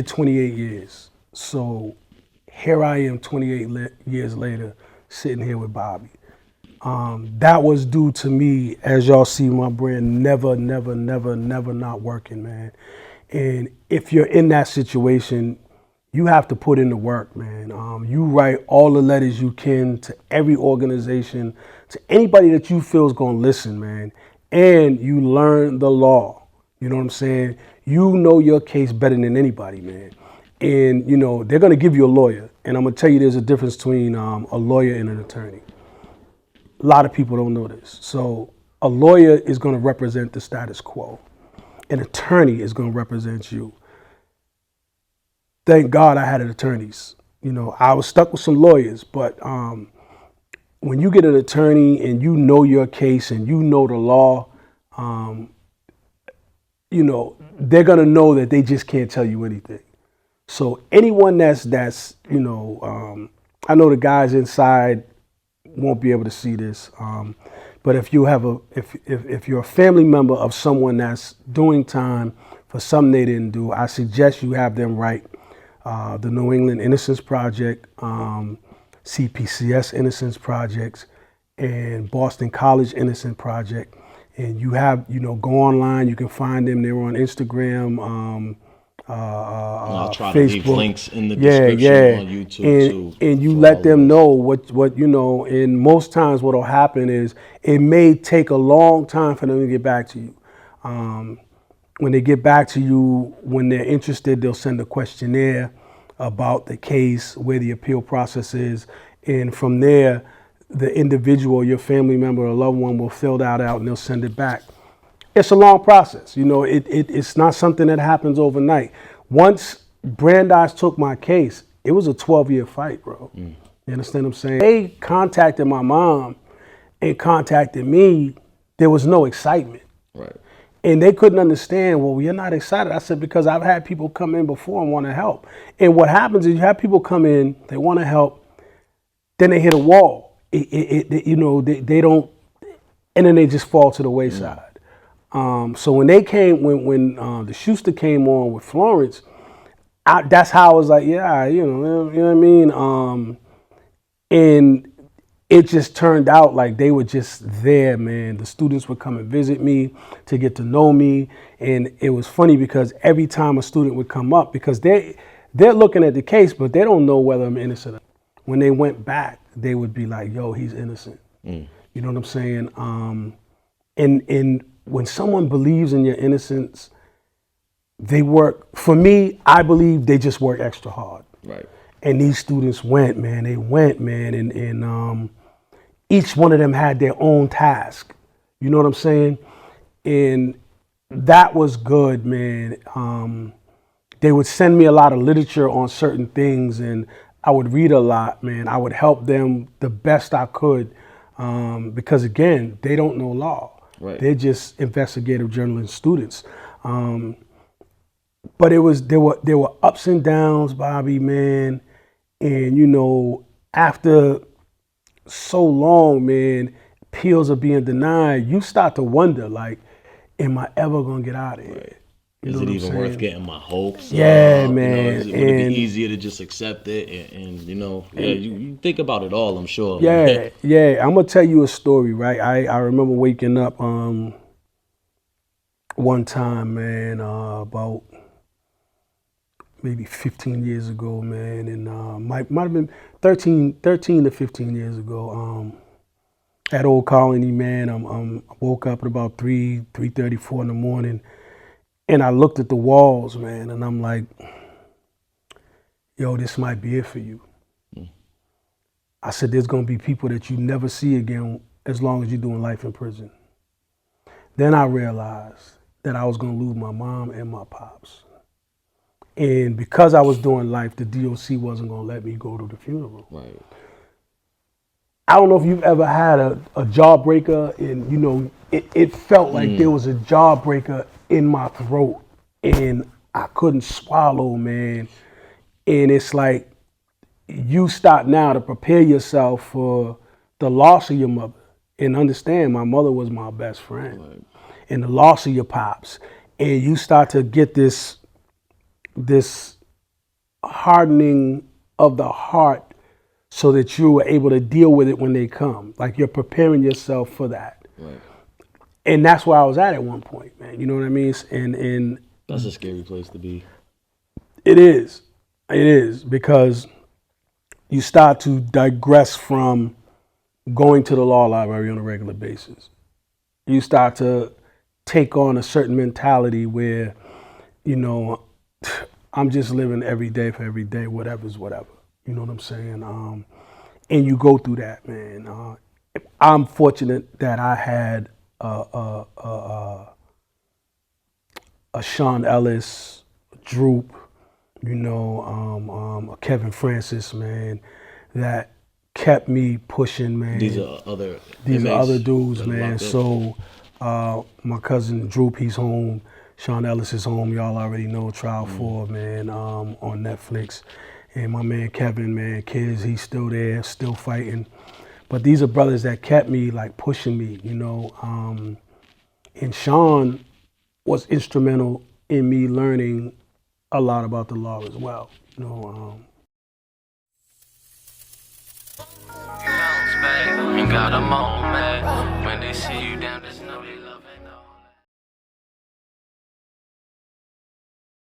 28 years. So here I am 28 years later, sitting here with Bobby. That was due to me, as y'all see my brand, never, never, never, never not working, man. And if you're in that situation, you have to put in the work, man. You write all the letters you can to every organization, to anybody that you feel is going to listen, man. And you learn the law. You know what I'm saying? You know your case better than anybody, man. And, you know, they're going to give you a lawyer. And I'm going to tell you there's a difference between a lawyer and an attorney. A lot of people don't know this. So a lawyer is going to represent the status quo. An attorney is going to represent you. Thank God I had attorneys. You know, I was stuck with some lawyers, but when you get an attorney and you know your case and you know the law, you know, they're going to know that they just can't tell you anything. So anyone that's you know, I know the guys inside won't be able to see this, but if you have if you're a family member of someone that's doing time for something they didn't do, I suggest you have them write the New England Innocence Project, CPCS Innocence Projects, and Boston College Innocence Project. And you have, you know, go online, you can find them. They're on Instagram, I'll try Facebook. To leave links in the description on YouTube and you let them know what you know. And most times what'll happen is it may take a long time for them to get back to you. When they get back to you, when they're interested, they'll send a questionnaire about the case, where the appeal process is. And from there, the individual, your family member or loved one will fill that out and they'll send it back. It's a long process. You know, it's not something that happens overnight. Once Brandeis took my case, it was a 12-year fight, bro. You understand what I'm saying? They contacted my mom and contacted me. There was no excitement. Right. And they couldn't understand, well, you're not excited. I said, because I've had people come in before and want to help. And what happens is you have people come in, they want to help, then they hit a wall. You know, they don't, and then they just fall to the wayside. So when they came, when the Schuster came on with Florence, that's how I was like, yeah, you know what I mean? And it just turned out like they were just there, man. The students would come and visit me to get to know me. And it was funny because every time a student would come up, because they're looking at the case, but they don't know whether I'm innocent. When they went back, they would be like, yo, he's innocent. You know what I'm saying? And when someone believes in your innocence, they work, for me, I believe they just work extra hard. Right. And these students went, man. They went, man. And each one of them had their own task. You know what I'm saying? And that was good, man. They would send me a lot of literature on certain things, and I would read a lot, man. I would help them the best I could, because again, they don't know law. Right. They're just investigative journalism students. But there were ups and downs, Bobby, man. And you know, after so long, man, appeals are being denied, you start to wonder, like, am I ever gonna get out of here? Right. You Is know it what even I'm worth saying? getting my hopes Yeah, up? man. You know, would it be easier to just accept it? And you know, yeah, you think about it all, I'm sure. Yeah, yeah. I'm gonna tell you a story, right? I remember waking up one time, man, about maybe 15 years ago, man, and might have been 13 to 15 years ago. At Old Colony, man, I woke up at about 3:34 in the morning, and I looked at the walls, man, and I'm like, yo, this might be it for you. I said, there's gonna be people that you never see again as long as you're doing life in prison. Then I realized that I was gonna lose my mom and my pops. And because I was doing life, the DOC wasn't gonna let me go to the funeral. Right. I don't know if you've ever had a jawbreaker, and you know, it felt like there was a jawbreaker in my throat and I couldn't swallow, man. And it's like, you start now to prepare yourself for the loss of your mother. And understand, my mother was my best friend. Right. And the loss of your pops. And you start to get this hardening of the heart so that you are able to deal with it when they come. Like you're preparing yourself for that. Right. And that's where I was at one point, man. You know what I mean? And That's a scary place to be. it is. It is because you start to digress from going to the law library on a regular basis. You start to take on a certain mentality where, you know, I'm just living every day for every day, whatever's whatever. You know what I'm saying? And you go through that, man. I'm fortunate that I had a Sean Ellis, Droop, a Kevin Francis, man, that kept me pushing, man. These are other These are inmates other dudes, that are man. locked up. So my cousin Droop, he's home. Sean Ellis is home. Y'all already know Trial 4, man, on Netflix. And my man Kevin, man, kids, he's still there, still fighting. But these are brothers that kept me like pushing me, and Sean was instrumental in me learning a lot about the law as well. Bounce back, ain't got a moment when they see you down the